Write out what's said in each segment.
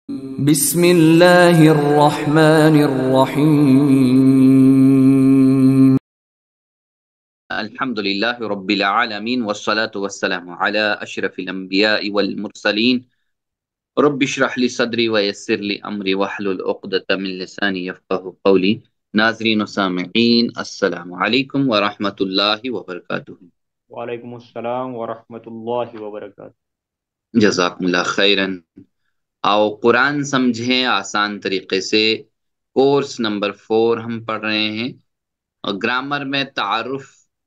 بسم اللہ الرحمن الرحیم الحمد للہ رب العالمین والصلاة والسلام علی اشرف الانبیاء والمرسلین رب اشرح لی صدری ویسر لی امری واحلل عقدۃ من لسانی یفقهوا قولی۔ ناظرین و سامعین، السلام علیکم ورحمۃ اللہ وبرکاتہ۔ وعلیکم السلام ورحمۃ اللہ وبرکاتہ۔ جزاکم اللہ خیرن۔ آؤ قرآن سمجھیں آسان طریقے سے، کورس نمبر 4 ہم پڑھ رہے ہیں، اور گرامر میں تعارف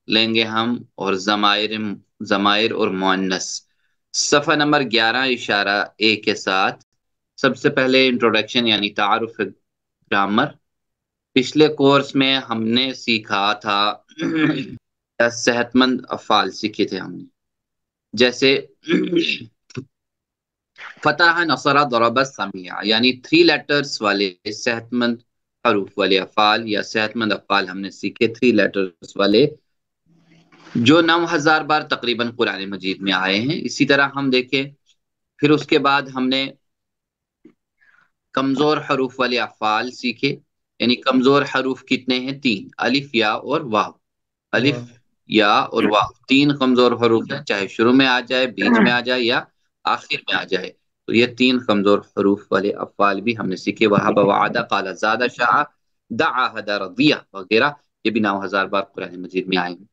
لیں گے ہم، اور ضمائر اور مؤنث۔ صفحہ نمبر 11 اشارہ اے کے ساتھ سب سے پہلے انٹروڈکشن یعنی تعارف گرامر۔ پچھلے کورس میں ہم نے سیکھا تھا صحت مند افعال سیکھے تھے ہم نے، جیسے فتح، نصر، ضرب، سمع، یعنی 3 لیٹرز والے صحت مند حروف والے افعال یا صحت مند افعال ہم نے سیکھے 3 لیٹرز والے، جو 9000 بار تقریباً قرآن مجید میں آئے ہیں۔ اسی طرح ہم دیکھیں، پھر اس کے بعد ہم نے کمزور حروف والے افعال سیکھے، یعنی کمزور حروف کتنے ہیں؟ 3، الف، یا اور واو۔ الف، یا اور واو 3 کمزور حروف ہیں، چاہے شروع میں آ جائے، بیچ میں آ جائے یا آخر میں آ جائے، تو یہ 3 کمزور حروف والے افعال بھی ہم نے سیکھے۔ وہب، وعدہ، قال، زاد، شاء، دعا، ہدى، رضیہ وغیرہ، یہ بھی 9000 بار قرآن مجید میں آئے ہیں۔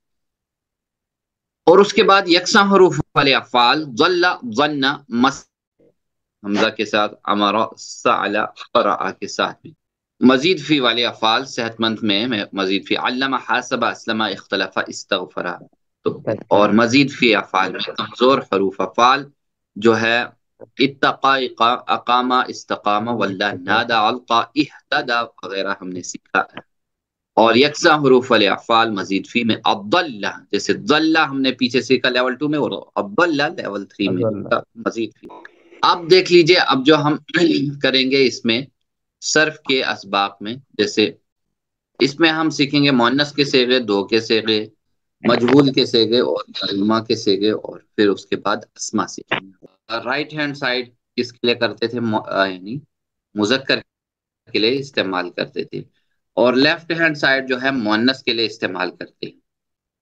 اور اس کے بعد یکساں حروف والے افعال، ظل، ظن، مس حمزہ کے ساتھ، امر، سعل، قرأ کے ساتھ بھی۔ مزید فی والے افعال صحت مند میں مزید فی، علم، حاسب، اسلم، اختلف، استغفر۔ تو اور مزید فی افعال میں کمزور حروف افعال جو ہے اتقا، اقام، استقام، ولہ، نادا، علقا، اہتدى وغیرہ ہم نے سیکھا ہے۔ اور یکساں حروف والے افعال مزید فی میں ابدلہ، جیسے ضلع ہم نے پیچھے سیکھا لیول 2 میں، اور ابدلہ لیول 3 میں مزید فی۔ اب دیکھ لیجئے، اب جو ہم کریں گے اس میں صرف کے اسباق میں، جیسے اس میں ہم سیکھیں گے مؤنث کے صیغے، 2 کے صیغے، مجہول کے صیغے اور کلمہ کے صیغے، اور پھر اس کے بعد اسما سیکھیں گے۔ رائٹ ہینڈ سائڈ کس کے لیے کرتے تھے؟ یعنی مذکر کے لیے استعمال کرتے تھے، اور لیفٹ ہینڈ سائڈ جو ہے مؤنث کے لیے استعمال کرتے ہیں۔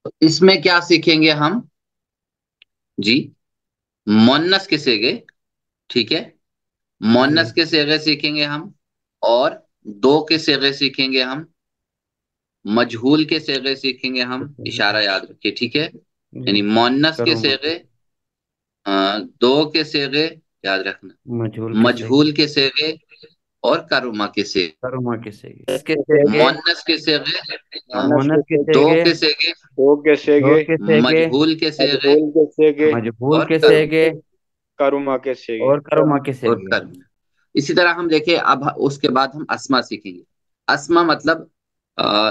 تو اس میں کیا سیکھیں گے ہم؟ جی، مؤنث کے صیغے، ٹھیک ہے، مؤنث کے صیغے سیکھیں گے ہم، اور 2 کے صیغے سیکھیں گے ہم، مجہول کے صیغے سیکھیں گے ہم، اشارہ یاد رکھیے، ٹھیک ہے، یعنی مؤنث کے صیغے، 2 کے صیغے یاد رکھنا، مجہول کے صیغے اور کرما کے صیغے۔ مؤنث کے صیغے، 2 کے صیغے، مجہول کے صیغے اور کرما کے صیغے۔ اور کرما۔ اسی طرح ہم دیکھیں، اب اس کے بعد ہم اسما سیکھیں گے۔ اسما مطلب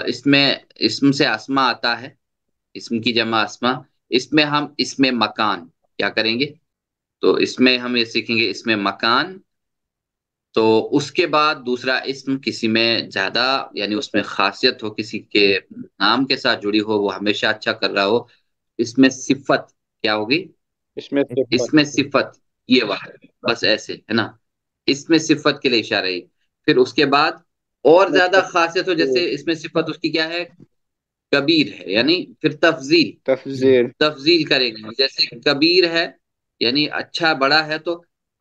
اس میں اسم سے اسما آتا ہے، اسم کی جمع اسما۔ اس میں ہم اسم مکان کیا کریں گے؟ تو اس میں ہم یہ سیکھیں گے اسم مکان۔ تو اس کے بعد دوسرا اسم کسی میں زیادہ، یعنی اس میں خاصیت ہو، کسی کے نام کے ساتھ جڑی ہو، وہ ہمیشہ اچھا کر رہا ہو، اس میں صفت کیا ہوگی؟ اس میں صفت، یہ واحد، بس ایسے ہے نا، اس میں صفت کے لیے اشارہ ہے۔ پھر اس کے بعد اور زیادہ خاصیت ہو، جیسے اس میں صفت اس کی کیا ہے؟ کبیر ہے، یعنی پھر تفضیل کریں گے، جیسے کبیر ہے یعنی اچھا بڑا ہے، تو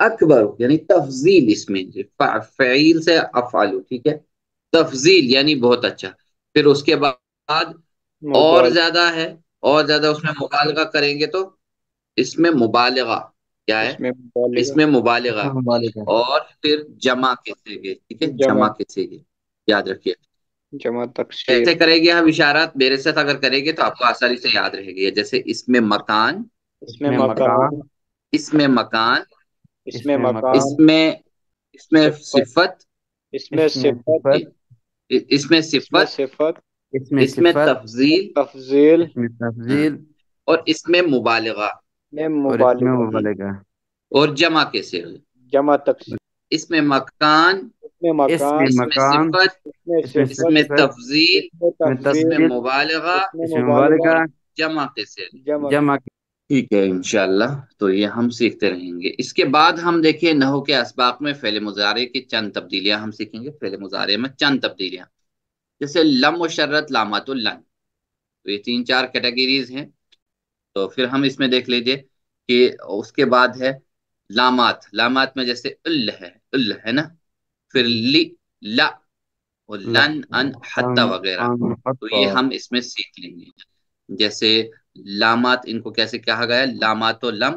اکبر یعنی تفضیل، اس میں فعیل سے افعال، ٹھیک ہے، تفضیل یعنی بہت اچھا۔ پھر اس کے بعد اور زیادہ ہے، اور زیادہ اس میں مبالغہ کریں گے تو اس میں مبالغہ کیا ہے؟ اس میں مبالغہ، اور پھر جمع کے صیغے، ٹھیک ہے، جمع کے صیغے یاد رکھیے۔ جمع تکسیر ایسے کرے گی ہم اشارات میرے ساتھ اگر کرے گے تو آپ کو آسانی سے یاد رہے گی، جیسے اس میں مکان، اس میں مکان، اس میں مکان، اس میں مکان، اس میں صفت، اس میں صفت، اس میں صفت، اس میں تفضیل، اور اس میں مبالغہ، میں مبالغہ، اور جمع کے صیغے، جمع تکسیر، اس میں مکان، اس میں مکان، اس میں صفت، اس میں تفضیل، اس میں مبالغہ، اور جمع کے صیغے۔ ٹھیک ہے انشاءاللہ، تو یہ ہم سیکھتے رہیں گے۔ اس کے بعد ہم دیکھیں نحو کے اسباق میں فعل مضارع کی چند تبدیلیاں ہم سیکھیں گے۔ فعل مضارع میں چند تبدیلیاں، جیسے لم و شرط لامات اللن، تو یہ تین چار کیٹیگریز ہیں۔ تو پھر ہم اس میں دیکھ لیجئے کہ اس کے بعد ہے لامات۔ لامات میں جیسے ال ہے نا، پھر لی، لا، اور لن، ان، حتی وغیرہ، تو یہ ہم اس میں سیکھ لیں گے۔ جیسے لامات، ان کو کیسے کہا گیا؟ لامات و لم،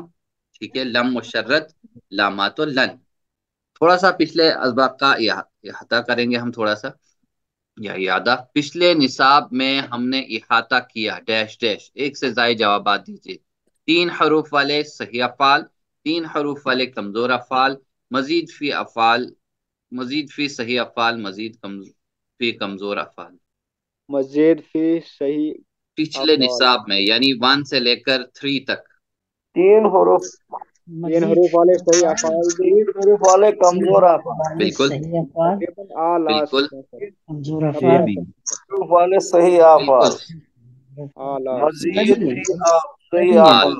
ٹھیک ہے، لم مشرت، لامات و لن۔ تھوڑا سا پچھلے اسباق کا احاطہ کریں گے ہم، تھوڑا سا یا یادہ۔ پچھلے نصاب میں ہم نے احاطہ کیا ڈیش ڈیش، ایک سے زائد جوابات دیجیے۔ تین حروف والے صحیح افعال، تین حروف والے کمزور افعال، مزید فی افعال، مزید فی صحیح افعال، مزید فی کمزور افعال۔ مزید فی صحیح پچھلے افعال، نصاب میں یعنی 1 سے لے کر 3 تک۔ تین حروف تین مزید حروف والے صحیح افعال بھی، تین حروف والے مزید کمزور آپ والے بالکل صحیح افعال، تقریباً آ بالکل لاسٹ میں سر، کمزور نبے افعال، حروف والے صحیح بالکل آفال، آ لاسٹ مزید سبھی فی صحیح آل، آفال،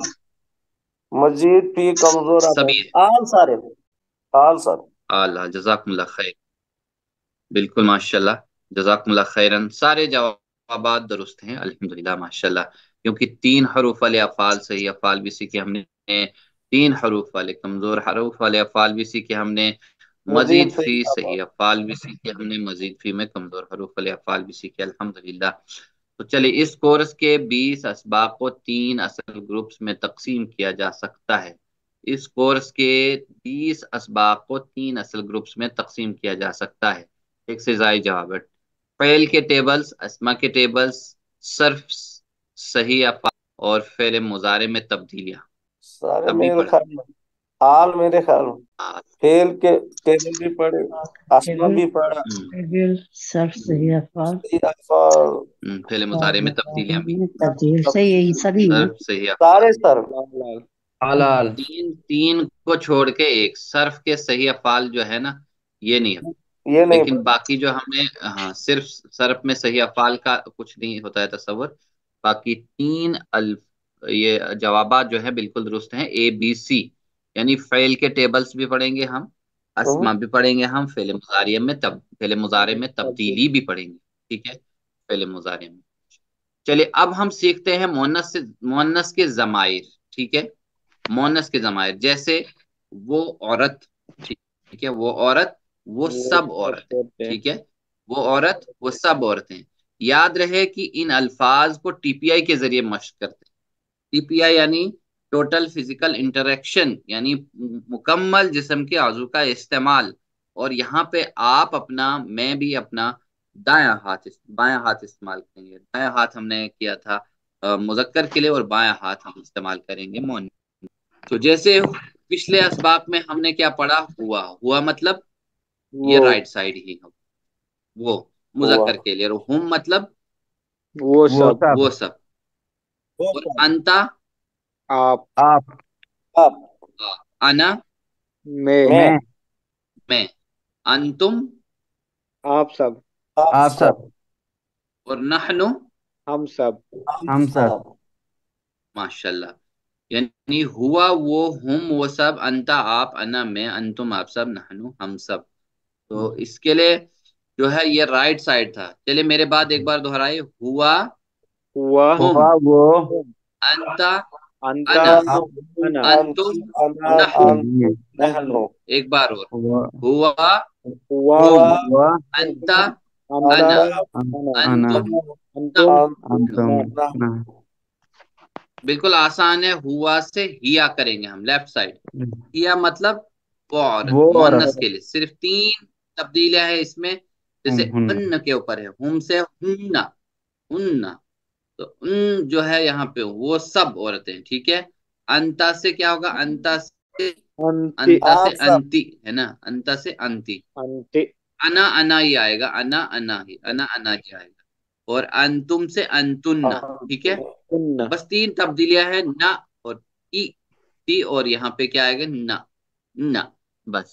مزید فی کمزور آفال، سبھی آل سارے، آل سر. آل، جزاکم اللہ خیر، بالکل ماشاء اللہ، جزاکم اللہ خیرن۔ سارے جوابات درست ہیں الحمدللہ ماشاء اللہ، کیونکہ تین حروف والے افعال صحیح افعال بھی سیکھے ہم نے، تین حروف والے کمزور حروف والے افعال بھی سیکھے ہم نے، مزید مزید فی صحیح آفال. صحیح افعال بھی سیکھے ہم نے، مزید فی میں کمزور حروف والے افعال بھی سیکھے الحمدللہ۔ تو چلیے، اس کورس کے 20 اسباق کو 3 اصل گروپس میں تقسیم کیا جا سکتا ہے۔ اس کورس کے 20 اسباق کو 3 اصل گروپس میں تقسیم کیا جا سکتا ہے۔ ایک سے زائد جواب ہے۔ فعل کے ٹیبلز، اسما کے ٹیبلز، صرف، صحیح افعال اور فعل مضارع میں تبدیلیاں۔ سارے اب بھی میرے پڑھا، خیال میں حال، میرے خیال میں ہاں، فیل کے ٹیبل بھی پڑے، اسما ٹیبل بھی پڑا، ٹیبل صرف صحیح افعال، صحیح افعال، فعل فعل مضارع میں مضارع تبدیلیاں بھی، میں تبدیل سے یہی سبھی ہیں۔ صرف صحیح افعال، سارے سر. لال لال حلال تین تین کو چھوڑ کے ایک صرف کے صحیح افعال جو ہے نا، یہ نہیں ہے، یہ نہیں لیکن باقی جو ہم نے، ہاں، صرف صرف میں صحیح افعال کا کچھ نہیں ہوتا ہے تصور، باقی تین یہ جوابات جو ہے بالکل درست ہیں، اے بی سی، یعنی فعل کے ٹیبلز بھی پڑھیں گے ہم، پڑا. اسما بھی پڑھیں گے ہم، فعل مضارع میں تبدیل، تبدیلی بھی پڑھیں گے، ٹھیک ہے، فعل مضارع میں۔ چلیے اب ہم سیکھتے ہیں مؤنث کے ضمائر، ٹھیک ہے، مؤنث کے ضمائر، جیسے وہ عورت، ٹھیک ہے، وہ عورت، وہ وہ سب سب عورتیں، ہوتے ہیں۔ ٹھیک ہے، وہ عورت، وہ سب عورتیں۔ یاد رہے کہ ان الفاظ کو ٹی پی آئی کے ذریعے مشق کرتے ہیں۔ ٹی پی آئی یعنی ٹوٹل فزیکل انٹریکشن، یعنی مکمل جسم کے عضو کا استعمال، اور یہاں پہ آپ اپنا، میں بھی اپنا بایاں ہاتھ استعمال کریں گے۔ دایاں ہاتھ ہم نے کیا تھا مذکر کے لیے، اور بایاں ہاتھ ہم استعمال کریں گے مؤنث۔ تو جیسے پچھلے اسباق میں ہم نے کیا پڑھا؟ ہوا مطلب یہ وہ رائٹ سائڈ ہی ہے، وہ ہوا مذکر کے لیے، اور ہم مطلب وہ وہ سب، سب وہ سب، وہ اور سب. انتا، آپ، آپ آپ، انا، میں، میں، میں میں، انتم، آپ سب، آپ آپ سب، سب اور نحنو، ہم سب، ہم سب ماشاء اللہ، یعنی ہوا وہ، ہم وہ سب، انتا آپ، انا میں، انتم آپ سب، نحنو ہم سب۔ تو اس کے لیے جو ہے یہ رائٹ سائڈ تھا۔ چلے میرے بعد ایک بار دہرائے، ہوا، ہوا، ہم، ہوا وہ انتا، انتا، انا، ہم، انا، انتم، انتم، انا، نحنو۔ انتم، نحنو، نحنو. ایک بار اور، ہوا ہوا، ہوا، ہوا، ہم، ہوا انتا، انتا، انا، انت، انا، انا انتم، انتم، نحنو۔ انتم، انتم نحن، نہ بالکل آسان ہے، ہوا سے ہیا کریں گے ہم لیفٹ سائڈ، ہیا مطلب وہ عورت، وہ عورت مؤنث کے لیے صرف 3 تبدیلیاں ہیں اس میں، جیسے ہن ان کے اوپر ہے، ہم سے ہننا، ہننا، تو ان جو ہے یہاں پہ وہ سب عورتیں، ٹھیک ہے۔ انتا سے کیا ہوگا؟ انتا سے، انتی، انتا سے آپ سب. انتی ہے نا، انتا سے انتی۔ انتی، انا ہی آئے گا، انا ہی آئے گا، اور انتم سے انتن، ٹھیک ہے۔ کن، بس 3 تبدیلیاں ہیں، نہ اور ای، تی، اور یہاں پہ کیا آئے گا؟ نہ، نہ، بس۔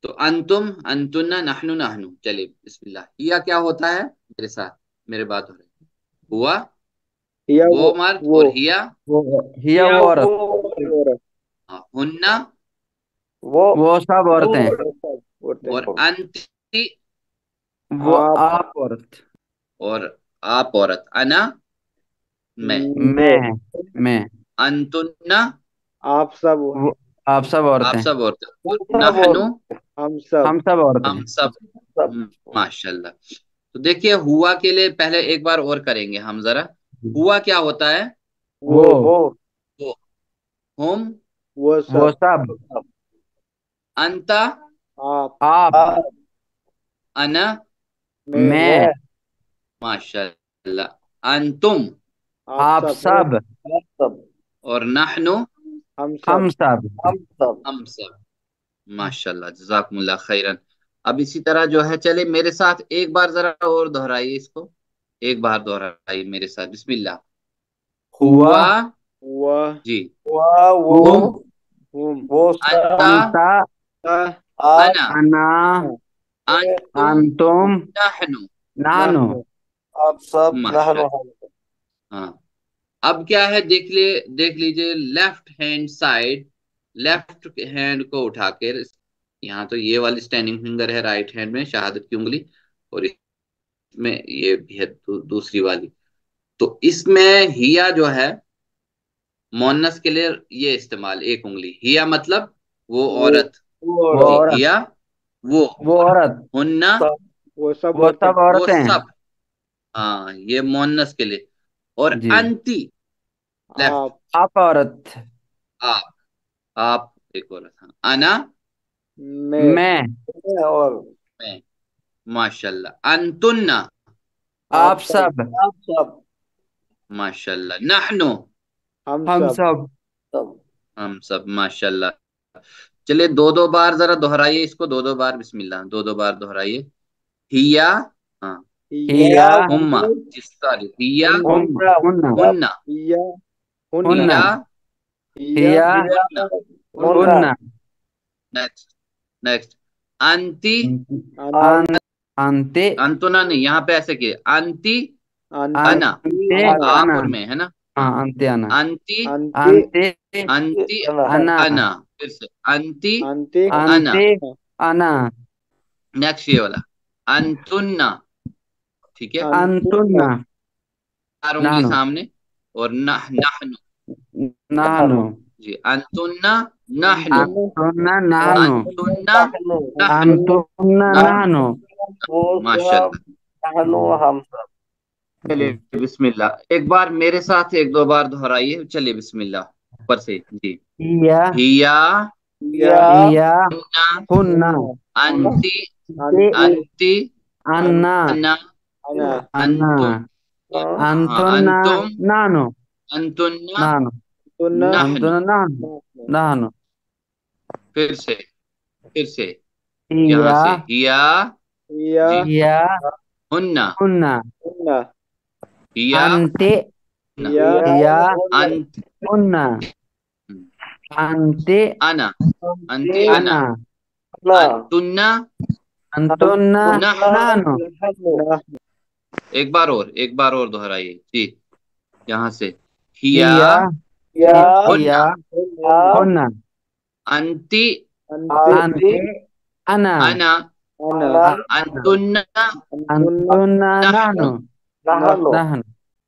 تو انتم، انتن، نحنو، نحنو۔ چلیے بسم اللہ، یا کیا ہوتا ہے؟ میرے ساتھ، میرے بات ہو رہی، ہوا، हिया वो मर्द और हिया हिया वो औरत, औरत, हुन्ना वो वो सब औरतें, औरतें, और अंती वो आप, आप औरत, और आप औरत, अना मैं, मैं, अंतुन्ना आप सब, वो आप सब आप औरतें, सब औरतें, और सब नहनु हम सब, हम सब औरतें। हम सब। सब माशाल्लाह। तो देखिए हुआ के लिए पहले एक बार और करेंगे हम जरा। हुआ क्या होता है? वो, वो वो, हुम, वो वो सब, सब, अंता, आप, आप, आप अना, मैं, मैं, माशाल्लाह, अंतुम, आप आप सब, सब, आप सब और नहनु, हम हम सब, सब। हम सब हम सब। माशाल्लाह, जजाकुमुल्लाह खैरन। अब इसी तरह जो है, चले मेरे साथ एक बार जरा और दोहराइए इसको, एक बार दोहराइए मेरे साथ, बिस्मिल्लाह। हुआ, हुआ, हुआ, जी, हुआ वो हुम, हम, वो सब अंता, अंता, ता, आप अना, अना, अंतुम, अंतुम, नहनु। नानु। नहनु, आप सब नहनु माशाल्लाह। हम हाँ, अब क्या है, देख लीजिए left hand side, left hand को उठाकर, यहाँ तो ये वाली स्टैंडिंग फिंगर है राइट हैंड में, शहादत की उंगली, और इसमें ये भी है दूसरी वाली। तो इसमें हिया जो है, मोन्नस के लिए ये इस्तेमाल, एक उंगली, हिया मतलब वो वो, औरत, वो वो जी, औरत, औरत, हिया वो, वो औरत, हुन्ना सब वो सब वो औरतें, सब वो औरतें। सब, हाँ ये मोन्नस के लिए। और जी, अंती, लेफ्ट, आप, औरत, आप, आप एक औरत, हाँ, अना मैं, मैं, और मैं, माशाल्लाह, अंतुन्ना, आप आप सब, सब, आप सब माशाल्लाह, नहनु, हम हम सब, सब। सब हम सब, माशाल्लाह। चलिए दो दो बार जरा दोहराइए इसको, दो दो बार, बिस्मिल्लाह, दो दो बार दोहराइए। हिया, हाँ, हिया, हिया, या हुम्मा, वो सॉरी, हिया, हुम, हुन्ना हुन्ना, हुन्ना, हिया, हुन्ना, हुन्ना, हिया, हिया, हिया, या हुन्ना। हुन्ना हुन्ना, नेक्स्ट, नेक्स्ट, अंती, आप अन, अंते, अंतुना नहीं, यहाँ पे ऐसे किए, अंती, अंति, अना, अंते, अना, आप अना। और मैं, है ना? हाँ, हाँ, अंते, अना, अंती, अंति, अंते, अंती, अना अना, अना, फिर से अंती, अंति, अना। अंते, अना, नेक्स्ट ये वाला, अंतुन्ना, ठीक है, अंतुन्ना, अंतुन्ना, चार उंगली नानु, सामने, और नहनु, नानु, जी, अंतुन्ना, नहनु, अंतुन्ना, नानु, अंतुन्ना, नहनु नहनु, अंतुन्ना, अंतुन्ना, नानु। वो सब माशाल्लाह। नहनु हम सब चलिए बिस्मिल्लाह, एक बार मेरे साथ एक दो बार दोहराइए, चलिए बिस्मिल्लाह, ऊपर से, जी। हिया, हिया, या, या हिया, हुन्ना, हुन्ना, अंती, अंते, अंति, अंती, अन्ना, अना, अना, अन्ना, अंतुम, हाँ, अंतुन्ना, अंतुम, नानु, अंतुन्ना, नानु, अंतुन्ना, नहनु। अंतुन्ना, नानु, नानु। फिर से यहाँ हिया, से, हिया, या, जी, हिया, हुन्ना, हुन्ना, हुन्ना, हिया, अंते, हुन्ना, या, हिया, अंत, हुन्ना, अंते, अना, अंती, अना, अना, ना अंतुन्ना, अंतुन्ना, नहनु। नानु। ना, एक बार और दोहराइए, जी, यहाँ से, हिया, हिया, या हिया, हुन्ना, या हुन्ना, अंती, अंति, अंति अंते, अना, अना, अना, अना अना, अंतुन्ना, अंतुन्ना, अंतुन्ना, नहनु। नानु, नहनु नानु।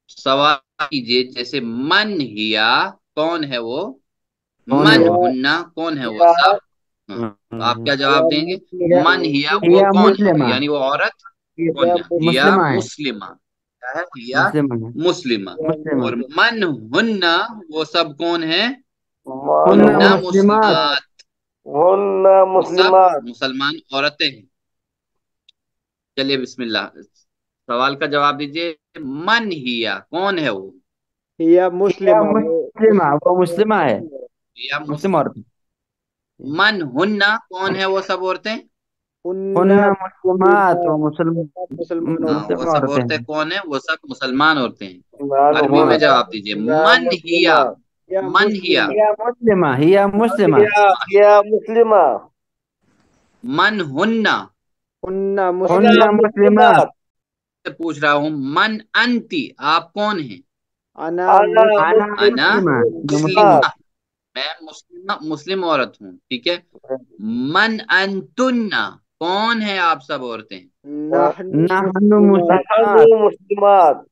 सवाल कीजिए, जैसे मन हिया, कौन है वो? कौन है मन हिया, वो? हुन्ना, कौन है वो या सब? हाँ, तो आप क्या जवाब देंगे? हिया, मन हिया वो हिया कौन है, मुस्लिमा, यानी वो औरत कौन हिया, है? हिया मुस्लिमा है, मुस्लिमा, क्या है? हिया मुस्लिमा है, मुस्लिमा। मुस्लिमा। और मन हुन्ना, वो सब कौन है? हुन्ना हुन्ना मुस्लिमात, मुस्लिमात, मुस्लिमात, हुन्ना वो सब मुस्लिमात मुसलमान औरतें हैं। चलिए बिस्मिल्लाह, सवाल का जवाब दीजिए। मन हिया, कौन है वो? हिया हिया मुस्लिमा, मुस्लिमा, वो मुस्लिमा है, हिया मुस्लिम मुस्लिम। औरत। मन हुन्ना, कौन है वो सब औरतें? हुन्ना, हुन्ना मुस्लिमात, वो मुसलमान हाँ, औरतें, वो मुस्लिम सब औरतें औरतें हैं। कौन है? वो सब मुसलमान औरतें हैं। नानु अरबी में हाँ, हुन्ना जवाब दीजिए, हिया मन हिया, मुस्लिमा, हिया मन हिया, मुस्लिमा, हिया मुस्लिमा, हिया मुस्लिमा, या या मुस्लिमा मन हुन्ना। हुन्ना हुन्ना मुस्लिमा, हुन्ना मुस्लिमात, मुस्लिमात से पूछ रहा हूं, मन अंती, आप कौन हैं? अना अना अना अना मुस्लिमा मुस्लिमा, मैं मुस्लिम औरत हूँ, ठीक है। मन अंतुन्ना, कौन है आप सब औरतें? नहनु नहनु मुस्लिमात। नहनु मुस्लिमात।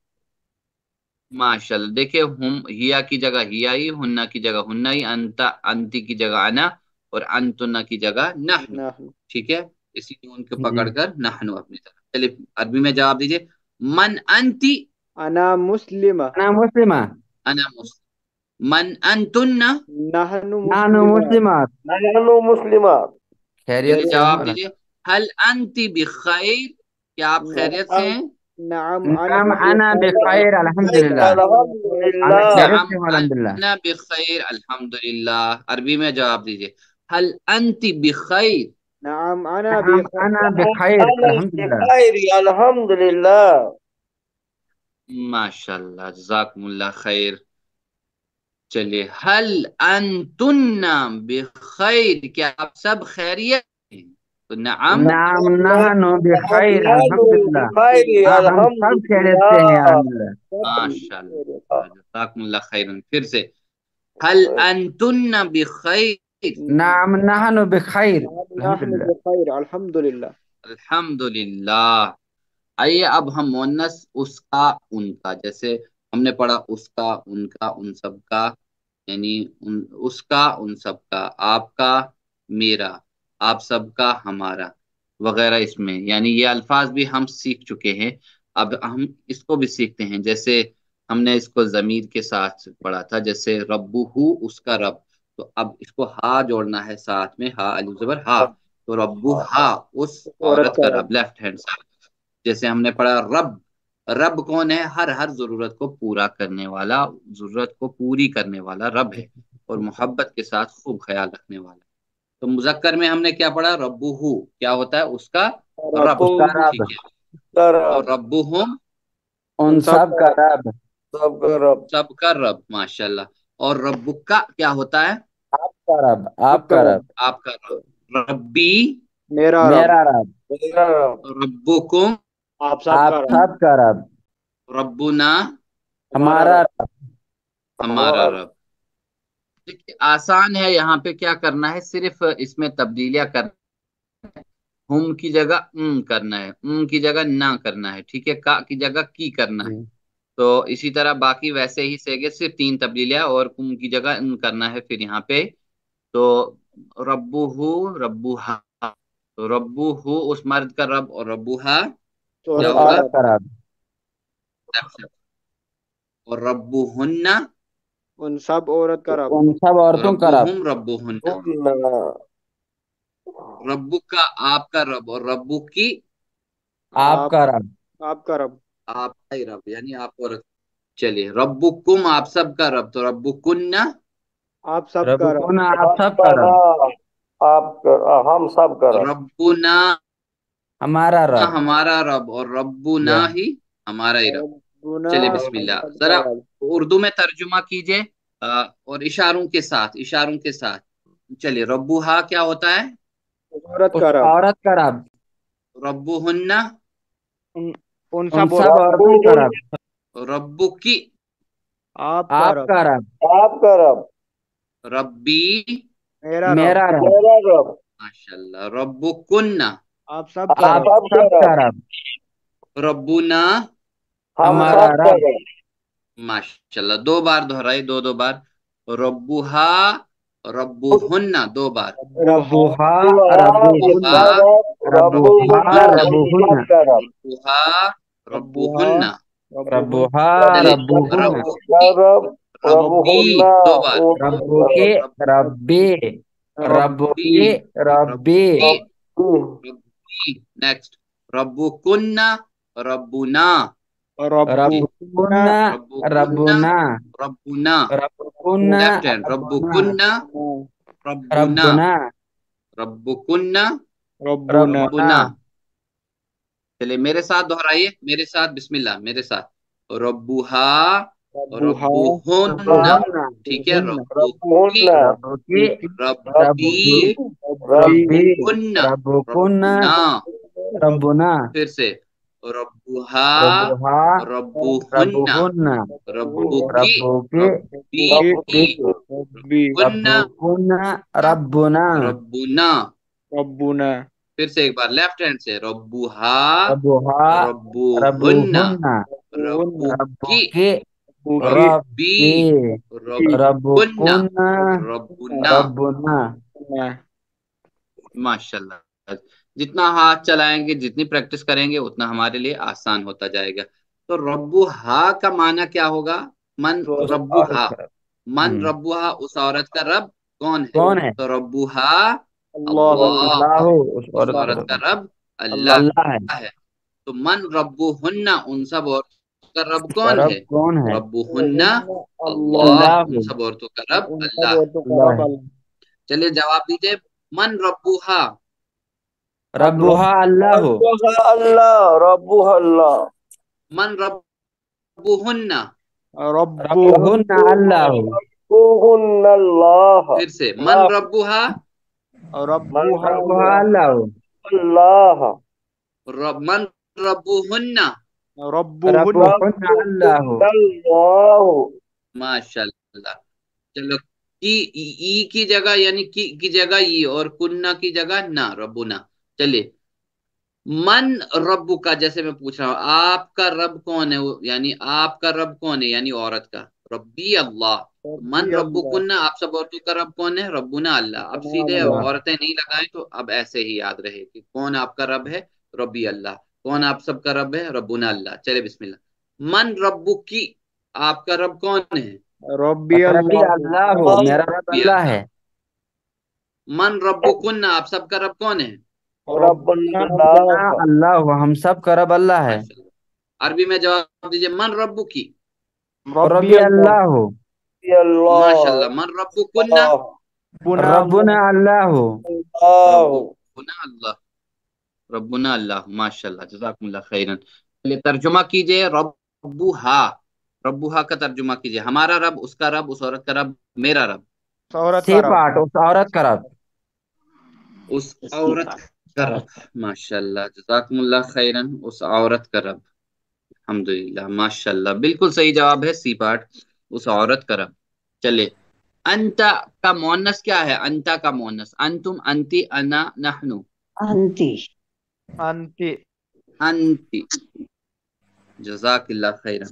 माशाल्लाह, देखिए हम हिया की जगह हिया ही, हुन्ना की जगह हुन्ना ही, अंता अंति की जगह अना, और अंतुन्ना की जगह नहनु, नहनु ठीक है। इसी नून को जी पकड़कर नहनु अपनी तरफ। चलिए अरबी में जवाब दीजिए। मन अंती, अना मुस्लिमा। अना मुस्लिमा अना मुस्लिम। मन अंतुन्ना, नहनु नहनु मुस्लिमात। मुस्लिमात। नहनु मुस्लिमात। खैरियत चलिए से जवाब हो? दीजिए। हल अंती बिखैर, क्या आप खैरियत से हैं? नाम अना नाम अना बिखैर। बिखैर अल्हम्दुलिल्लाह। मैं अल्हम्दुलिल्लाह। खैरियत से हूँ नाम अल्हम्दुलिल्लाह। अना बिखैर अल्हम्दुलिल्लाह। अरबी में जवाब दीजिए। हल अंती बिखैर, नाम अना नाम अना बिखैर अना अल्हम्दुलिल्लाह। बिखैर अल्हम्दुलिल्लाह। माशाल्लाह, जज़ाकुमुल्लाह खैर। चलिए, हल अंतुन्ना बिखैर, क्या आप सब खैरियत हैं? तो नअम, नाम नहनु बिखैर नहनु अल्हम्दुलिल्लाह। बिखैर हाँ, हम सब खैरियत से हैं अल्हम्दुलिल्लाह। अल्हम्दुलिल्लाह। माशाल्लाह, जज़ाकुमुल्लाह खैरन। फिर से, हल अंतुन्ना बिखैर, नाम नहनु बिखैर नहनु अल्हम्दुलिल्लाह। बिखैर अल्हम्दुलिल्लाह। अल्हम्दुलिल्लाह। आइए अब हम मुअन्नस उसका उनका, जैसे हमने पढ़ा उसका उनका उन सब का, यानी उसका उन सब का, आपका मेरा, आप सबका हमारा, वगैरह, इसमें यानी ये अल्फाज भी हम सीख चुके हैं। अब हम इसको भी सीखते हैं। जैसे हमने इसको जमीर के साथ पढ़ा था, जैसे रब्बुहु, उसका रब। तो अब इसको हा जोड़ना है साथ में, हा अलिफ ज़बर हा। तो रब्बु हा, उस औरत औरत का का रब। रब, लेफ्ट हैंड साइड। जैसे हमने पढ़ा रब, रब कौन है? हर हर जरूरत को पूरा करने वाला, जरूरत को पूरी करने वाला रब है, और मोहब्बत के साथ खूब ख्याल रखने वाला। तो मुजक्कर में हमने क्या पढ़ा? रब्बुहु, क्या होता है? उसका रब, उसका रब्बु रब, ठीक है। और रब, रब्बुहुम, उन उन सब सब का रब, सबका रब। सबका रब, माशाल्लाह। और रब्बुका क्या होता है? आपका रब, सबका आपका रब। रब, आपका रब। रब्बी, मेरा रब। मेरा रब, मेरा रब। रब्बुकुम, आप सबका आप रब। सब का रब, रब्बुना, हमारा हमारा रब। रब। हमारा रब। देखिए आसान है, यहाँ पे क्या करना है, सिर्फ इसमें तब्दीलियां कर, हुम की जगह करना है, की जगह ना करना है, ठीक है। का की जगह की करना है। तो इसी तरह बाकी वैसे ही सेगे, सिर्फ तीन तब्दीलियां, और कुम की जगह करना है फिर यहाँ पे। तो रब्बुहु, रब्बुहा, तो रब्बुहु उस मर्द का रब, और रब्बुहा तो क्या उस औरत का होगा? औरत रब। का रब, और रब्बुहुन्ना, उन सब औरत का रब। उन सब औरतों का रब, रब्बुहुम रब्बुहुन्ना। हुन्ना। रब्बु का आपका रब, और रब्बु की आप आपका रब, आपका रब। आपका ही रब, यानी आप औरत। चलिए, रब्बुकुम आप सबका रब, तो रब्बुकुन्ना, आप सबका रब। रब्बुकुना आप हम सब का रब, हम सब का रब। रब्बुना हमारा रब, हमारा रब, और रब्बुना या ही हमारा ही रब। रब्बुना चलिए हम बिस्मिल्लाह, सबका जरा रब। उर्दू में तर्जुमा कीजिए, और इशारों के साथ, इशारों के साथ। चलिए, रब्बुहा क्या होता है? औरत उस का रब। औरत का रब, रब्बुहुन्ना, उन उन उन सब सब औरत का रब। औरतों का रब, रब्बुकी, आपका रब। आपका रब, आपका रब। रब्बी, मेरा रब। मेरा रब, मेरा रब। माशाल्लाह। रब्बुकुन्ना, आप सबका आप रब। सबका सब का रब। रब, रब्बुना, हम हमारा सबका रब, रब। माशाल्लाह। दो बार दोहराई, दो दो बार। रब्बुहा, रब्बुहुन्ना, दो बार। रब्बुहा रब्बुहा रब्बुहा, रब्बुहुन्ना, उसका रब। रब्बुहा रब्बुहुन्ना, रब्बुहुन्ना, उन रब्बुहुन्ना, सबका रब। रब्बुहा, रब्बुहा रब्बुहुन्ना। रब्बुहुन। रब्बुहा चलिए, रब्बुहुन्ना, उसका रब्बुकी, रब। रब्बी, रब्बुहुन्ना, दो बार। उनका रब्बुके रब। रब्बी, रब्बी, रब्बुकी रब्बी, रब्बी, रब्बी। रब्बी। नेक्स्ट, रब्बुकुन्ना, रब्बुना, जी, रब्बुकुन्ना रब्बुकुन्ना रब्बुकुन्ना, रब्बुना, रब्बुना। रब्बुकुन्ना लेफ्ट हैंड, रब्बुना, रब्बुकुन्ना, रब्बुना, रब्बुना, रब्बुकुन्ना, रब्बुना। रब्बुना, रब्बुना। चलिए मेरे साथ दोहराइए, मेरे साथ, बिस्मिल्लाह, मेरे साथ। रब्बुहा, रब्बुहा रब्बुहुन्ना, रब्बुहुन्ना, ठीक है। रब्बुहुन्ना। रब्बुकी, रब्बुहुन्ना। रब्बुकी रब्बी, रब्बी, रब्बी रब्बी, रब्बुकुन्ना, रब्बुकुन्ना रब्बुना। रब्बुना, फिर से, रब्बुहा, रब्बुहा रब्बुहुन्ना, रब्बुहुन्ना रब्बुकी, रब्बुकी रब्बीकी, रब्बी रब्बुन्ना, रब्बुकुन्ना रब्बुना रब्बुना। रब्बुना फिर से एक बार लेफ्ट हैंड से, रब्बुहा, रब्बुहा रब्बुहुन्ना, रब्बुहुन्ना रब्बुकी, रब्बुकी बुकी रब्बी, रब्बी रब्बुन्ना, रब्बुकुन्ना रब्बुना। रब्बुना। माशाल्लाह, जितना हाथ चलाएंगे, जितनी प्रैक्टिस करेंगे, उतना हमारे लिए आसान होता जाएगा। तो रब्बुहा का माना क्या होगा? मन रब्बुहा, मन रब्बुहा, उस औरत का रब कौन है? कौन है? तो रब्बुहा अल्लाह अल्लाह, अल्लाह उस उस औरत औरत का का रब अल्लाह अल्लाह है। है। तो मन रब्बुहुन्ना, उन सब औरतों का रब कौन रब है? कौन है? रब्बुहुन्ना अल्लाह, अल्लाह उन सब औरतों का रब उन सब अल्लाह है। औरतों का अल्लाह रब है। अल्लाह। चलिए जवाब दीजिए, मन रब्बुहा, रब्बुहा अल्लाह अल्लाह रब्बु अल्लाह मन रब्बुहुन्ना। रब्बुहुन्ना अल्लाह अल्लाह फिर से, मन रब्बुहा, रब्बुहा रब्बुहा अल्लाह अल्लाह मन रब्बुहुन्ना। रब्बुहुन्ना रब्बुहुन्ना अल्लाह। अल्लाह माशाल्लाह। चलो, ई की जगह, यानी की जगह ई, और कुन्ना की जगह ना, रब्बुना। चलिए, मन रब्बु का, जैसे मैं पूछ रहा हूँ, आपका रब कौन है? यानी आपका रब कौन है? यानी औरत का, रब्बी अल्लाह। रब्बी मन रब्बु अल्लाह कुन्ना, आप सब औरतों का रब कौन है? रब्बुना अल्लाह। अब रब्बुना सीधे अल्लाह। अल्लाह औरतें नहीं लगाएं, तो अब ऐसे ही याद रहे कि कौन आपका रब है? रब्बी अल्लाह। कौन आप सबका रब है? रब्बुना अल्लाह। चले बिस्मिल्लाह। मन रब्बु की, आपका रब कौन है? रब्बी रब्बी अल्लाह अल्लाह मेरा रब रब्बी अल्लाह अल्लाह। है। मन रब्बु कुन्ना, आप सबका रब कौन है? रब्बुना रब्बुना अल्लाह अल्लाह हम सब का रब अल्लाह है। माशाल्लाह। अरबी में जवाब दीजिए, मन रब्बु की। रब्बी रब्बी अल्लाह अल्लाह माशाल्लाह। मन रब्बु कुन्ना। पुना रब्बुना अल्लाह रब्बुना अल्लाह, रब्बुना अल्लाह। माशाल्लाह, जज़ाकुमुल्लाह खैरन। चलिए तर्जुमा कीजिए, रब्बुहा, रब्बुहा का तर्जुमा कीजिए। हमारा रब, उसका रब, उस औरत का रब, मेरा रब। शोहरत का सी रब। पार्ट उस औरत का रब। उस औरत का रब। माशाल्लाह, जज़ाकुमुल्लाह खैरन, उस औरत का रब। अल्हम्दुलिल्लाह, माशाल्लाह, बिल्कुल सही जवाब है, सी पार्ट, उस औरत का रब। चलिए, अंता का मोनस क्या है? अंता का मोनस, अंतुम, अंती, अना, नहनु। अंति अंति अंती, जज़ाकिल्लाह खैरन,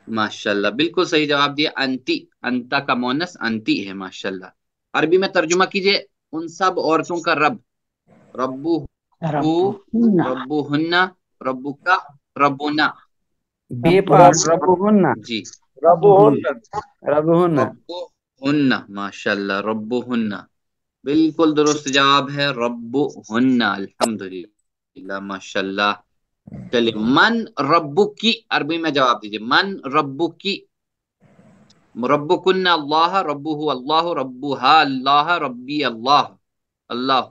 माशाल्लाह, बिल्कुल सही जवाब दिया, अंती। अंता का मोनस अंती है, माशाल्लाह। अरबी में तर्जुमा कीजिए, उन सब औरतों का रब। रब्बु हु, रब्बुहुन्ना रब्बु हुन्ना, रब्बु का, रब्बुना। बी पार्ट रब्बुहुन्ना जी, रब्बुहुन्ना रब्बुहुन्ना। रब्बु हुन्ना, माशाल्लाह, रब्बु हुन्ना, बिल्कुल दुरुस्त जवाब है, रब्बु हुन्ना। अल्हम्दुलिल्लाह, माशाल्लाह। चलिए, मन रब्बु की, अरबी में जवाब दीजिए, मन रब्बु की। रब्बुकुन्ना अल्लाह, रब्बुहु अल्लाह, रब्बुहा अल्लाह, रब्बी अल्लाह, अल्लाह।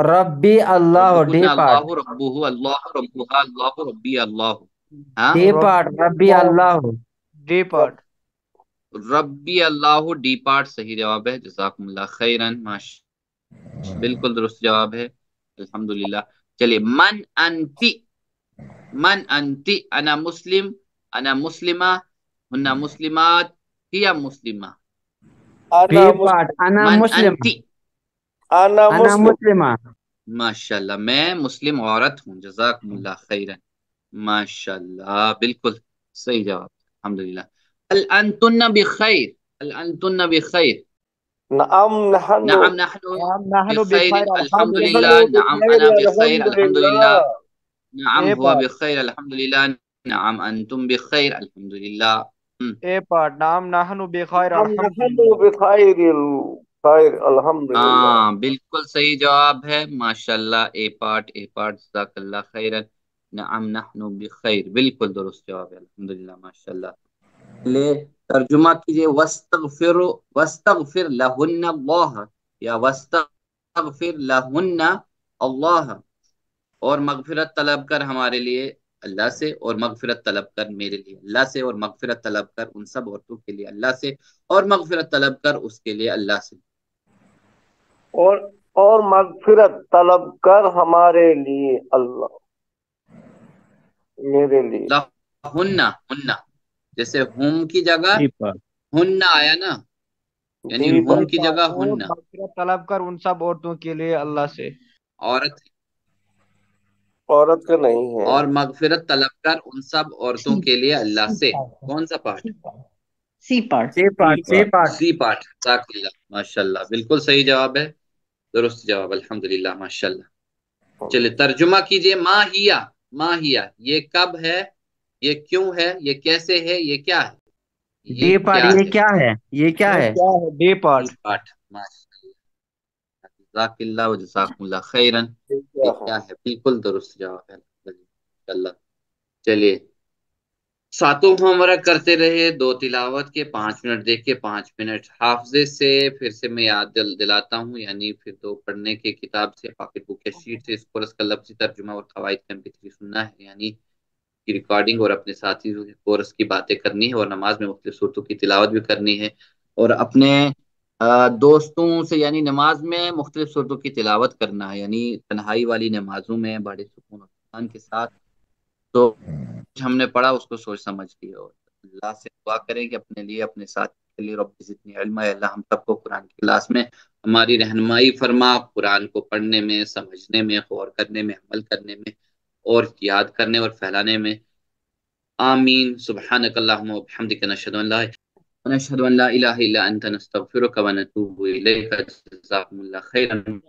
रब्बी अल्लाह डी रब्बुकुन्ना पार्ट। अल्लाह, रब्बुहु अल्लाह, रब्बुहा अल्लाह, रब्बी अल्लाह। हाँ, डी पार्ट रब्बी अल्लाह। डी पार्ट रब्बी अल्लाह डी पार्ट सही जवाब है, जज़ाकुमुल्लाह खैरन, माश, बिल्कुल दुरुस्त जवाब है, अल्हम्दुलिल्लाह। चलिए, मन अंती, मन अंती, अना मुस्लिम, अना मुस्लिमा, हुन्ना मुस्लिमात, हिया मुस्लिमा। बी अना पार्ट अना मन मुस्लिम अंती, अना अना मुस्लिम मुस्लिमा। माशाल्लाह, मैं मुस्लिम औरत हूँ, जज़ाकुमुल्लाह खैरन, माशाल्लाह, बिल्कुल सही जवाब, अल्हम्दुलिल्लाह। अल अंतुन्ना बिखैर, अल अंतुन्ना बिखैर। नअम नहनु नअम नहनु हम नहनु बिखैर, बिखैर अल्हम्दुलिल्लाह। अल्हम्दुलिल्लाह। नअम अना बिखैर, अल्हम्दुलिल्लाह। अल्हम्दुलिल्लाह नअम ए हुवा पार्ट बिखैर, अल्हम्दुलिल्लाह। नअम अंतुम बिखैर, अल्हम्दुलिल्लाह। ए पार्ट नाम नहनु बिखैर हम नहनु अल्हम्दुलिल्लाह। बिखैरिल खैर अल्हम्दुलिल्लाह बिल्कुल सही जवाब है, माशाल्लाह, ए पार्ट, ए पार्ट, जज़ाकल्लाह खैरन। नअम नहनु बिखैर, बिल्कुल दुरुस्त जवाब है, अल्हम्दुलिल्लाह, माशाल्लाह। ले तर्जुमा कीजिए, वस्तगफिर, वस्तगफिर लहुन्ना अल्लाह, या वस्तगफिर लहुन्ना अल्लाह। और मगफिरत तलब कर हमारे लिए अल्लाह से, और मगफिरत तलब कर मेरे लिए अल्लाह से, और मगफिरत तलब कर उन सब औरतों के लिए अल्लाह से, और मगफिरत तलब कर उसके लिए अल्लाह से। और और मगफिरत तलब कर हमारे लिए अल्लाह। मेरे लिए लहुन्ना हुन्ना, जैसे हुम की जगह जी पर हुन्ना आया ना, यानी जी हुम पर की जगह और हुन्ना। मगफिरत तलब कर उन सब औरतों के लिए अल्लाह से। औरत, औरत का नहीं है। और मगफिरत तलब कर उन सब औरतों सी के लिए अल्लाह सी से। पार्ट कौन सा पाठ? C part C part C G part, C पर पार्ट। सी पाठ। जाकिल्ला, माशाल्लाह, बिल्कुल सही जवाब है, दुरुस्त जवाब, अल्हम्दुलिल्लाह, माशाल्लाह। चलिए तर्जुमा कीजिए। माहिया, माहिया ये कब है, ये क्यों है, ये कैसे है, ये क्या है, ये डी पार्ट, क्या ये है? क्या है? ये क्या ये है? क्या है? डे सी पार्ट। पाठ, माशाल्लाह, जज़ाकिल्लाह व जज़ाकुमुल्लाह खैरन। ये ये क्या है? क्या है, बिल्कुल दुरुस्त जवाब है, माशाल्लाह। चलिए, सातों होमवर्क करते रहे, दो तिलावत के, 5 मिनट देख के, 5 मिनट हाफजे से। फिर से मैं याद दिलाता हूँ, यानी फिर दो पढ़ने की किताब से, पॉकेट बुक के शीट से इस कोर्स का लफ्ज़ी तर्जुमा और कवायद का MP3 सुनना है, यानी की रिकॉर्डिंग, और अपने साथी कोर्स की बातें करनी है, और नमाज में मुख्तलिफ सूरतों की तिलावत भी करनी है, और अपने दोस्तों से, यानी नमाज में मुख्तलिफ सूरतों की तिलावत करना है, यानी तन्हाई वाली नमाजों में बड़े सुकून और इत्मीनान के साथ। तो हमने पढ़ा उसको सोच समझ के, और अल्लाह से दुआ करें कि अपने लिए, अपने साथ के लिए, रब्बी ज़िदनी इल्मा, या अल्लाह हम सबको कुरान की क्लास में हमारी रहनुमाई फरमा, कुरान को पढ़ने में, समझने में, गौर करने में, अमल करने में, और याद करने और फैलाने में। आमीन। सुब्हानक अल्लाहुम्मा व बिहम्दिका नशहदु अन ला इलाहा इल्ला अंता नस्तगफिरुका व नतूबु इलैका। जज़ाकुमुल्लाह खैरन।